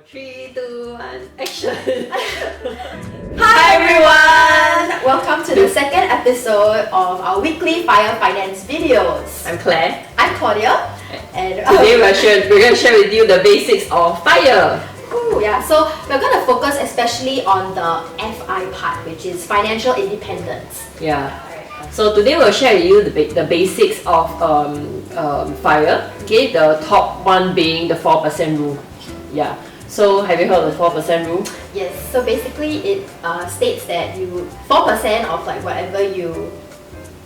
3, 2, 1, action! Hi everyone! Welcome to the second episode of our weekly FIRE Finance videos. I'm Claire. I'm Claudia. And today we're going to share with you the basics of FIRE. Ooh, yeah, so we're going to focus especially on the FI part, which is financial independence. Yeah. So today we'll share with you the basics of FIRE. Okay, the top one being the 4% rule. Yeah. So have you heard of the 4% rule? Yes. So basically, it states that 4% of like whatever you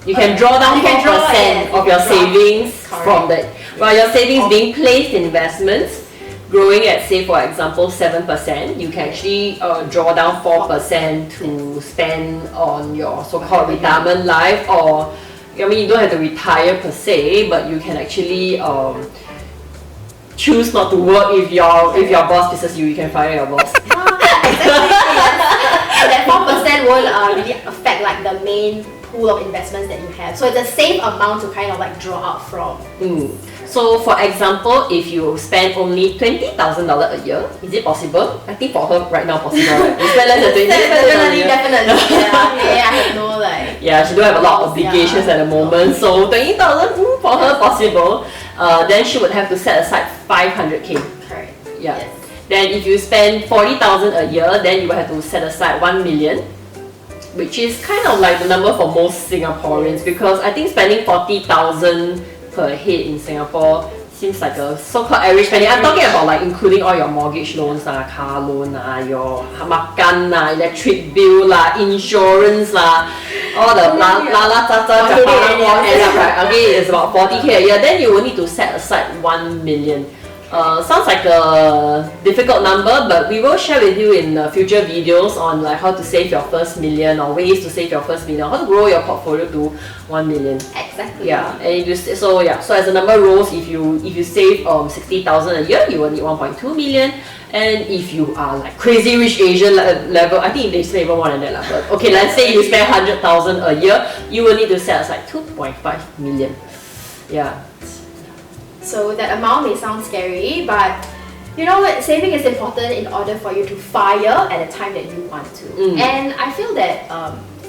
can draw down 4% of your savings from the your savings being placed in investments, growing at, say, for example, 7%, you can actually draw down 4% to spend on your so-called retirement life, or I mean, you don't have to retire per se, but you can actually choose not to work if your boss pisses you. You can fire your boss. Exactly. So that 4% won't really affect like the main pool of investments that you have. So it's a safe amount to kind of like draw out from. So for example, if you spend only $20,000 a year, is it possible? I think for her right now possible, right? You spend less than $20,000 Definitely. Yeah, I have no like... Yeah, she don't have a lot of obligations at the moment, so 20,000 for her possible. Then she would have to set aside 500k. Correct. Yeah. Yes. Then if you spend 40,000 a year, then you will have to set aside 1 million. Which is kind of like the number for most Singaporeans, because I think spending 40,000 per head in Singapore seems like a so-called average spending. I'm talking about like including all your mortgage loans, car loan, your makan, electric bill, insurance, all the all end up, right? Okay, it's about 40k a year. Then you will need to set aside 1 million. Sounds like a difficult number, but we will share with you in future videos on like how to save your first million, or ways to save your first million, how to grow your portfolio to 1 million. Exactly. Yeah, and if you so as the number rolls, if you save 60,000 a year, you will need 1.2 million. And if you are like crazy rich Asian level, I think they spend even more than that. But okay, let's say you spend 100,000 a year, you will need to set aside 2.5 million. Yeah. So that amount may sound scary, but you know what? Saving is important in order for you to FIRE at the time that you want to. And I feel that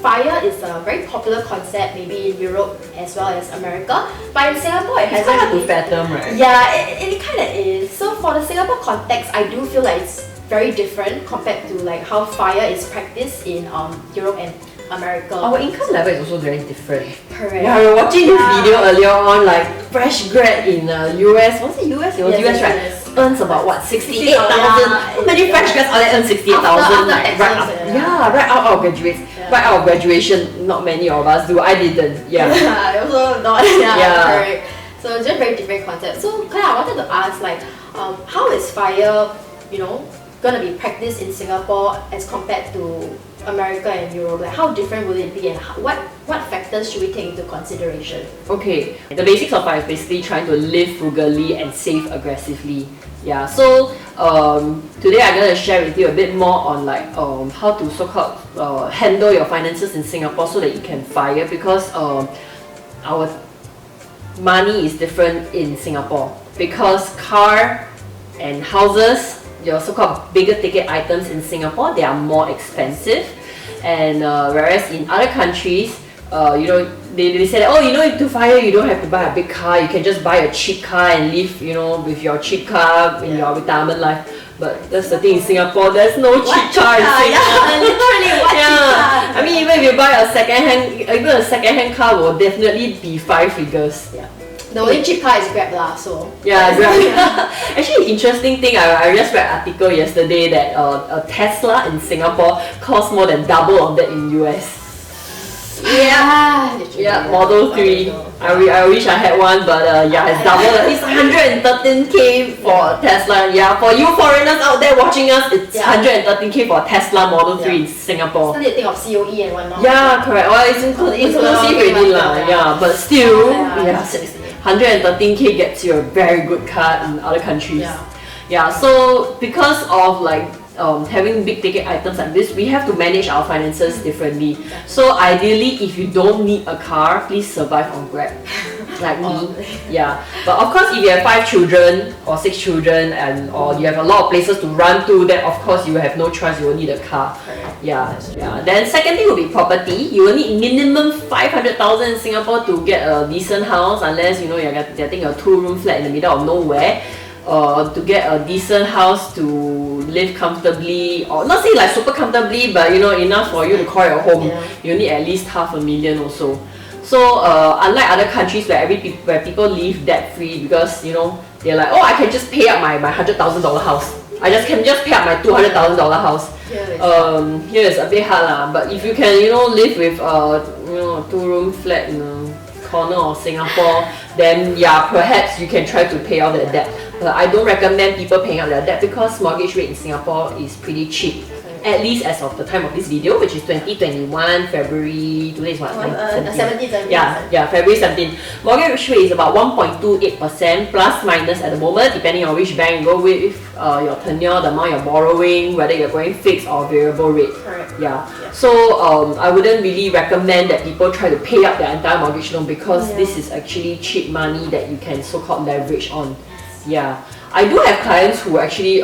FIRE is a very popular concept, maybe in Europe as well as America, but in Singapore it hasn't. It's kind of to fathom, right? Yeah, it kind of is. So for the Singapore context, I do feel like it's very different compared to like how FIRE is practiced in Europe and America. Our income level is also very different. Correct. Yeah, we were watching this video earlier on, like fresh grad in US. Was it US? It was US, right? Yes. Earns about what, 68,000? How many fresh grads are there earn 68,000? Right out of graduation. Right out of graduation, not many of us do. I didn't. Yeah. I also not. Correct. So it's just very different concept. So Claire, I wanted to ask, like, how is FIRE, gonna be practiced in Singapore as compared to America and Europe? Like, how different will it be, and what factors should we take into consideration? Okay, the basics of FIRE is basically trying to live frugally and save aggressively. Yeah, so today I'm going to share with you a bit more on like how to so-called handle your finances in Singapore so that you can FIRE, because our money is different in Singapore, because car and houses, your so-called bigger ticket items in Singapore, they are more expensive, and whereas in other countries, they say that, to FIRE you don't have to buy a big car, you can just buy a cheap car and live, with your cheap car in your retirement life. But that's the thing, in Singapore, there's no cheap car in Singapore. Literally, what cheap car? I mean, even if you buy a second-hand car will definitely be 5 figures. Yeah. The only cheap car is Grab so... Yeah, Grab. Actually, interesting thing, I just read an article yesterday that a Tesla in Singapore costs more than double of that in US. Yeah, Model 3. I wish I had one, but it's double. It's 113k for Tesla. Yeah, for you foreigners out there watching us, it's 113k for Tesla Model 3 in Singapore. So they think of COE and whatnot. Yeah, correct. Well, it's inclusive already lah. Yeah, but still, 113k gets you a very good car in other countries. Yeah. So because of like having big ticket items like this, we have to manage our finances differently. So ideally, if you don't need a car, please survive on Grab. like me. Yeah, but of course if you have 5 children or 6 children or you have a lot of places to run to, then of course you have no choice, you will need a car. Yeah. Then second thing will be property. You will need minimum 500,000 in Singapore to get a decent house, unless you know you're getting a 2-room flat in the middle of nowhere. To get a decent house to live comfortably, or not say like super comfortably, but you know, enough for you to call your home. You need at least $500,000 also. So unlike other countries where people live debt free, because you know they're like, oh, I can just pay up my $100,000 house. I can just pay up my $200,000 house. Here is a bit hard lah. But if you can, you know, live with a 2-room flat in a corner of Singapore, then yeah, perhaps you can try to pay off that debt. But I don't recommend people paying out their debt because mortgage rate in Singapore is pretty cheap. At least as of the time of this video, which is 2021 February. Today is what? 17th. Yeah, February 17th. Mortgage rate is about 1.28% plus minus at the moment, depending on which bank you go with, your tenure, the amount you're borrowing, whether you're going fixed or variable rate. Correct. Yeah. So I wouldn't really recommend that people try to pay up their entire mortgage loan, because this is actually cheap money that you can so-called leverage on. Yeah, I do have clients who actually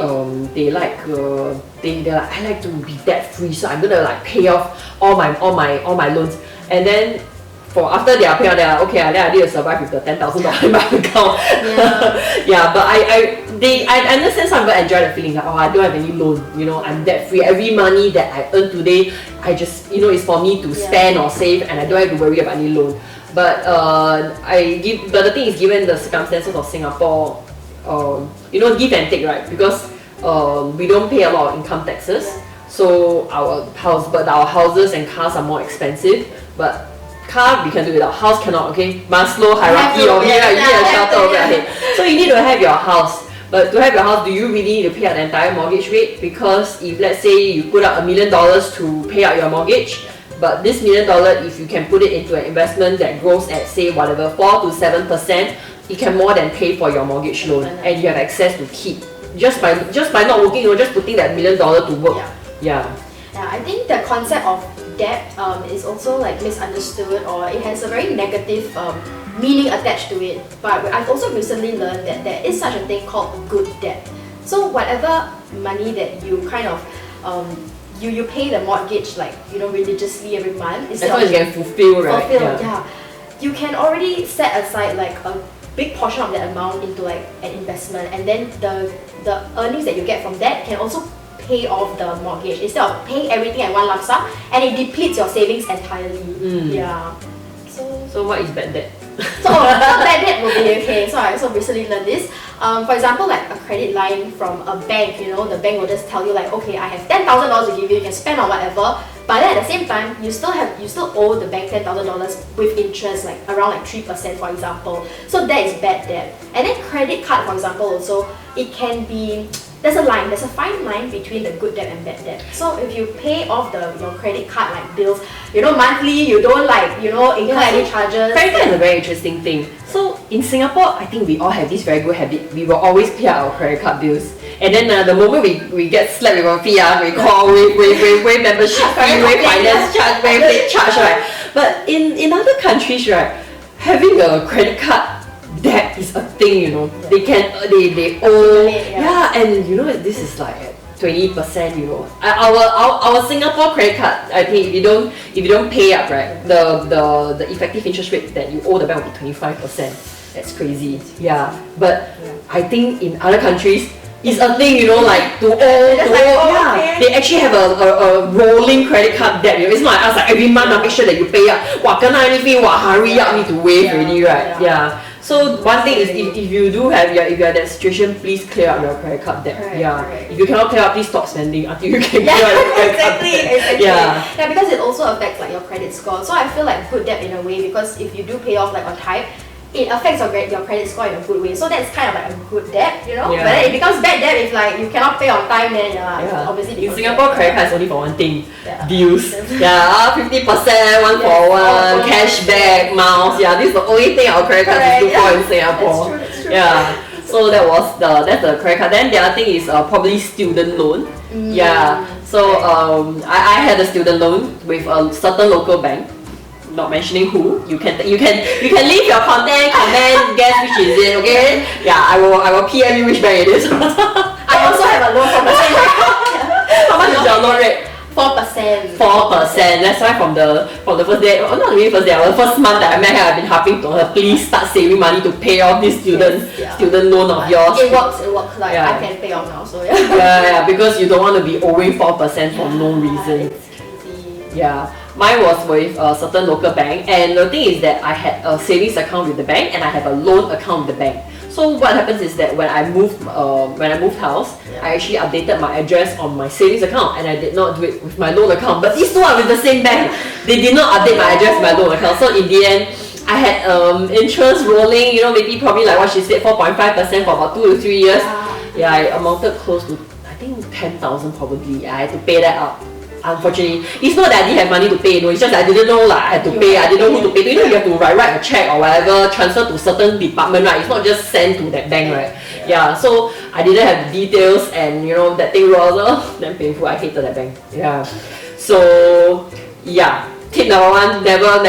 they're like I like to be debt free, so I'm gonna like pay off all my loans, and then for after they are paid off, they're like, okay, then I need to survive with the $10,000 in my account. Yeah, but I understand some people enjoy the feeling like, oh, I don't have any loan, you know, I'm debt free. Every money that I earn today, I just, you know, it's for me to spend or save, and I don't have to worry about any loan. But but the thing is, given the circumstances of Singapore, you know, give and take, right? Because we don't pay a lot of income taxes, so our houses and cars are more expensive. But car we can do without, house cannot. Okay, Maslow hierarchy over here, you need a shelter over here. So you need to have your house. But to have your house, do you really need to pay out the entire mortgage rate? Because if let's say you put out $1 million to pay out your mortgage, but this $1 million, if you can put it into an investment that grows at say whatever 4 to 7%, it can more than pay for your mortgage loan, and you have access to keep just by not working, or just putting that $1 million to work. Yeah, I think the concept of debt is also like misunderstood, or it has a very negative meaning attached to it. But I've also recently learned that there is such a thing called good debt. So whatever money that you kind of you pay the mortgage, like, you know, religiously every month, as long as you can fulfill, right? You can already set aside like a big portion of that amount into like an investment, and then the earnings that you get from that can also pay off the mortgage instead of paying everything at one lump sum, and it depletes your savings entirely. So what is bad debt? So bad debt will be okay. So I also recently learned this. For example, like a credit line from a bank, you know, the bank will just tell you like, okay, I have $10,000 to give you can spend on whatever. But then at the same time, you still owe the bank $10,000 with interest, like around like 3%, for example. So that is bad debt. And then credit card, for example, also it can be, there's a fine line between the good debt and bad debt. So if you pay off your credit card like bills, you know, monthly, you don't like, you know, incur any charges. Credit card is a very interesting thing. So in Singapore, I think we all have this very good habit. We will always pay out our credit card bills. And then the moment we get slapped with a fee, we call, we membership fee, we finance charge, we late charge, right? But in other countries, right, having a credit card debt is a thing, you know. They owe, and you know, this is like 20%, you know. Our Singapore credit card, I think if you don't pay up, right, the effective interest rate that you owe the bank will be 25%. That's crazy. Yeah. But I think in other countries, it's a thing, you know, like to owe. They actually have a rolling credit card debt. You know? It's not like us, like every month, make sure that you pay up. Kena anything, hurry up, need to waive already, right? Yeah. So one thing is, if you do have, if you're in that situation, please clear up your credit card debt. If you cannot clear up, please stop spending until you can clear up your credit card debt. Exactly. Because it also affects like your credit score. So I feel like good debt in a way, because if you do pay off like on time, it affects your credit score in a good way. So that's kind of like a good debt, you know. But then it becomes bad debt if like you cannot pay on time. Then obviously in Singapore, credit card is only for one thing: deals. 50%, 1-for-1, cashback, miles. This is the only thing our credit cards is good for in Singapore. That's true. So that's the credit card. Then the other thing is probably student loan. So I had a student loan with a certain local bank. not mentioning who. You can leave your content, comment, guess which is it, okay? Yeah, I will PM you which bank it is. I also have a loan from the same bank. How much is your loan rate? 4%. 4%. That's why from the first day, not really first day, the first month that I met her, I've been harping to her, please start saving money to pay off this student loan of yours. It works. Like I can pay off now, so yeah. Yeah, because you don't want to be owing 4% for no reason. It's crazy. Yeah, mine was with a certain local bank, and the thing is that I had a savings account with the bank and I have a loan account with the bank. So what happens is that when I moved house, I actually updated my address on my savings account, and I did not do it with my loan account. But these two are with the same bank. They did not update my address with my loan account. So in the end, I had interest rolling. Maybe probably like what she said, 4.5% for about 2 to 3 years. Yeah, it amounted close to I think 10,000 probably. I had to pay that up. Unfortunately, it's not that I didn't have money to pay, it's just that I didn't know I had to pay, I didn't know who to pay to. You have to write a check or whatever, transfer to certain department, right? It's not just sent to that bank, right? Yeah, so I didn't have the details, and that thing was damn painful. I hated that bank. Yeah. So yeah. Tip number 1, never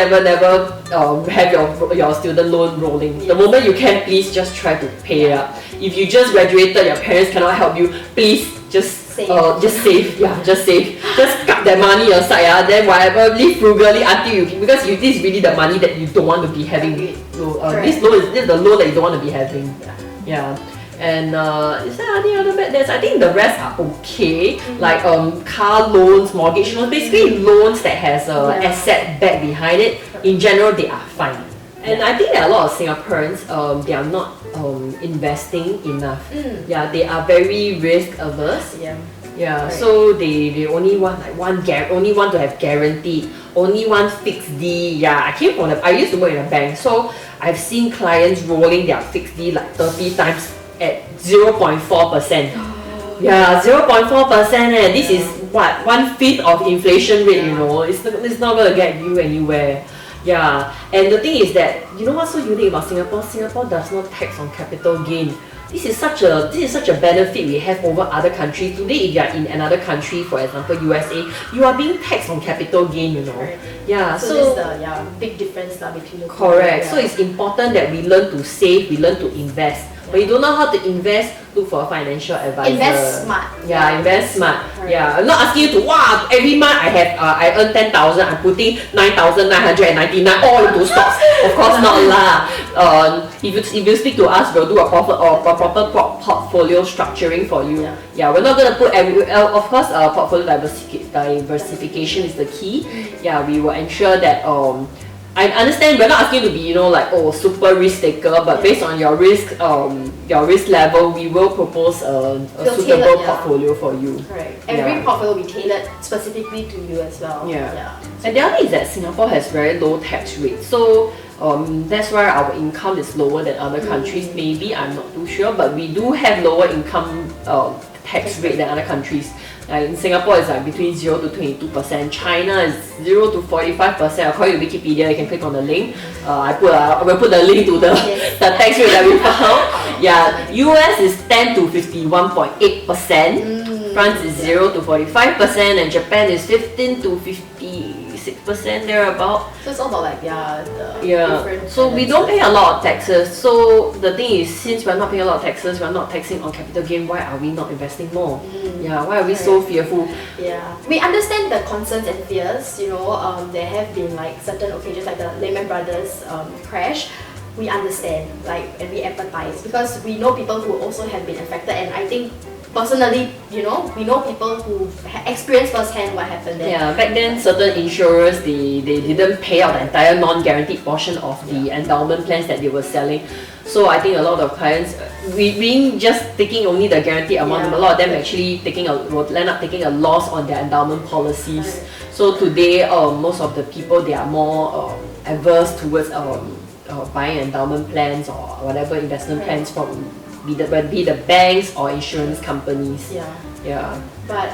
have your student loan rolling. The moment you can, please just try to pay it up. If you just graduated, your parents cannot help you, please just save. Just save. Just cut that money aside. Then whatever, live frugally until you can, because this is really the money that you don't want to be having. This loan is the loan that you don't want to be having. Yeah. And is there any other bad debts? I think the rest are okay. Like car loans, mortgage loans, basically loans that has a asset back behind it. In general, they are fine. And I think there are a lot of Singaporeans, they are not investing enough. Yeah, they are very risk averse. Yeah, so they only want only want to have guaranteed, only want fixed D. Yeah, I used to work in a bank, so I've seen clients rolling their fixed D like 30 times at 0.4%. Yeah, 0.4%. This is what, 1/5 of inflation rate. It's not gonna get you anywhere. Yeah, and the thing is that what's so unique about Singapore? Singapore does not tax on capital gain. This is such a benefit we have over other countries. Today, if you are in another country, for example USA, you are being taxed on capital gain. Yeah, so there's the big difference between the two. Correct. So it's important that we learn to save, we learn to invest. When you don't know how to invest, look for a financial advisor. Invest smart. Yeah, invest smart. Yeah, I'm not asking you to every month I earn 10,000, I'm putting 9,999 all into stocks. Of course not lah. If you speak to us, we'll do a proper portfolio structuring for you. Yeah, we're not gonna put of course portfolio diversification is the key. Yeah, we will ensure that I understand we're not asking you to be super risk taker, but based on your risk level, we will propose a suitable portfolio for you. Correct. Every portfolio will be tailored specifically to you as well. And the other is that Singapore has very low tax rates, so that's why our income is lower than other countries. Maybe, I'm not too sure, but we do have lower income tax rate than other countries. In Singapore, it's between 0 to 22%. China is 0 to 45%. According to Wikipedia, you can click on the link. I will put the link to the tax rate that we found. Yeah, US is 10 to 51.8%. France is 0 to 45%, and Japan is 15 to 56% thereabout. So it's all about different. So we don't pay a lot of taxes. So the thing is, since we're not paying a lot of taxes, we're not taxing on capital gain. Why are we not investing more? Yeah, why are we so fearful? Yeah, we understand the concerns and fears. There have been certain occasions like the Lehman Brothers crash. We understand, and we empathize because we know people who also have been affected, and I think personally, we know people who experienced firsthand what happened there. Yeah, back then certain insurers they didn't pay out the entire non-guaranteed portion of the endowment plans that they were selling. So I think a lot of clients, we just taking only the guaranteed amount, a lot of them actually will end up taking a loss on their endowment policies. So today, most of the people, they are more averse towards buying endowment plans or whatever investment plans from be the banks or insurance companies. But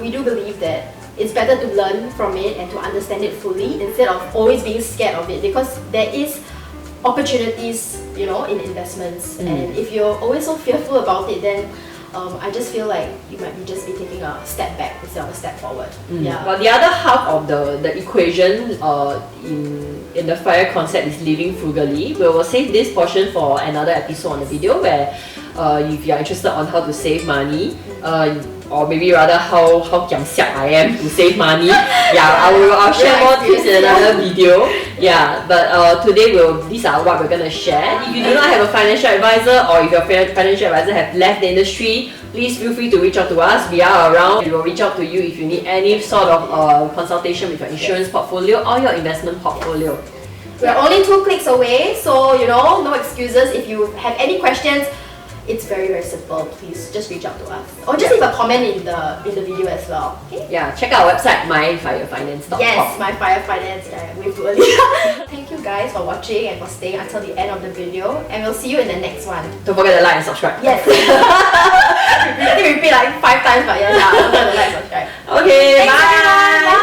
we do believe that it's better to learn from it and to understand it fully instead of always being scared of it, because there is opportunities in investments, and if you're always so fearful about it, then I just feel like you might just be taking a step back instead of a step forward. Yeah. But the other half of the equation in the FIRE concept is living frugally. We will save this portion for another episode on the video where if you're interested on how to save money, or maybe rather how giam-siak I am to save money. I'll share more tips in another video. But today these are what we're gonna share. If you do not have a financial advisor, or if your financial advisor have left the industry, please feel free to reach out to us. We are around. We will reach out to you if you need any sort of consultation with your insurance portfolio or your investment portfolio. We're only 2 clicks away, so no excuses. If you have any questions, it's very, very simple. Please just reach out to us, or just leave a comment in the video as well. Okay? Yeah, check out our website myfirefinance.com. Yes, myfirefinance. Way too early. Thank you guys for watching and for staying until the end of the video, and we'll see you in the next one. Don't forget to like and subscribe. Yes. I think we repeat like 5 times, but yeah, don't forget to like and subscribe. Okay, thanks, bye. Everyone. Bye.